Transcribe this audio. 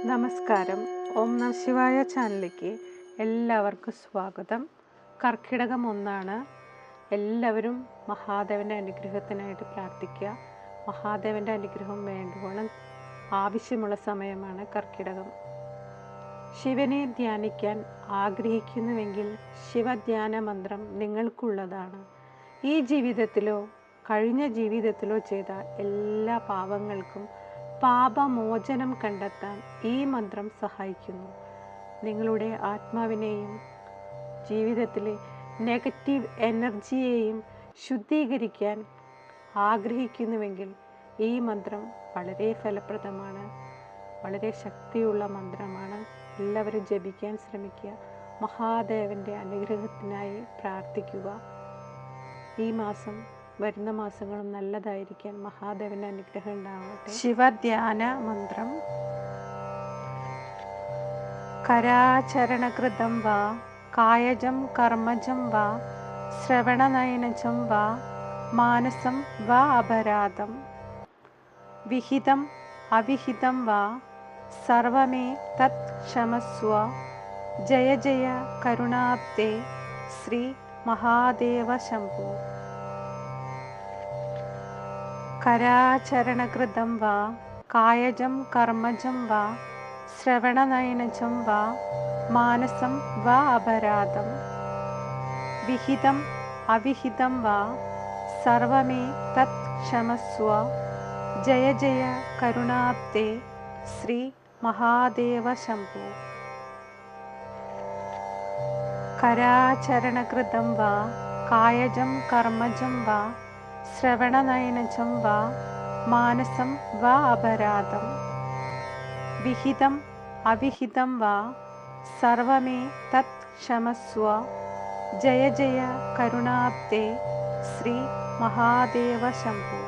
നമസ്കാരം. ഓം നമ ശിവായ ചാനലിലേക്ക് എല്ലാവർക്കും സ്വാഗതം. കർക്കിടകം 1 എല്ലാവരും മഹാദേവൻ്റെ അനുഗ്രഹത്തിനായിട്ട് പ്രാർത്ഥിക്കുക. മഹാദേവൻ്റെ അനുഗ്രഹം വേണ്ടുവോളം ആവശ്യമുള്ള സമയമാണ് കർക്കിടകം. ശിവനെ ധ്യാനിക്കാൻ ആഗ്രഹിക്കുന്നുവെങ്കിൽ ശിവധ്യാന മന്ത്രം നിങ്ങൾക്കുള്ളതാണ്. ഈ ജീവിതത്തിലോ കഴിഞ്ഞ ജീവിതത്തിലോ ചെയ്ത എല്ലാ പാപങ്ങൾക്കും പാപമോചനം കണ്ടെത്താൻ ഈ മന്ത്രം സഹായിക്കുന്നു. നിങ്ങളുടെ ആത്മാവിനെയും ജീവിതത്തിലെ നെഗറ്റീവ് എനർജിയെയും ശുദ്ധീകരിക്കാൻ ആഗ്രഹിക്കുന്നുവെങ്കിൽ ഈ മന്ത്രം വളരെ ഫലപ്രദമാണ്, വളരെ ശക്തിയുള്ള മന്ത്രമാണ്. എല്ലാവരും ജപിക്കാൻ ശ്രമിക്കുക. മഹാദേവൻ്റെ അനുഗ്രഹത്തിനായി പ്രാർത്ഥിക്കുക. ഈ മാസം വരുന്ന മാസങ്ങളും നല്ലതായിരിക്കാൻ മഹാദേവൻ്റെ അനുഗ്രഹം ഉണ്ടാവട്ടെ. ശിവധ്യാന മന്ത്രം. കരാചരണകൃതം വാ കായജം കർമ്മജം വാ ശ്രവണനയനജം വാ മാനസം വാ അപരാധം വിഹിതം അവിഹിതം വാ സർവമേ തത് ക്ഷമസ്വ ജയ ജയ കരുണാബ്ദേ ശ്രീ മഹാദേവ ശംഭോ. കരാചരണകൃതം വാ കായജം കർമ്മജം വാ ശ്രവണനയനജം വാ മാനസം വാ അപരാധം വിഹിതം അവിഹിതം വാ സർവമേ തത് ക്ഷമസ്വ ജയ ജയ കരുണാബ്ദേ ശ്രീ മഹാദേവ ശംഭോ. കരാചരണകൃതം വാ കായജം കർമ്മജം വാ ശ്രവണനയനജം വാ മാനസം വാ അപരാധം വിഹിതം അവിഹിതം വാ സർവമേ തത് ക്ഷമസ്വ ജയ ജയ കരുണാബ്ദേ ശ്രീ മഹാദേവ ശംഭോ.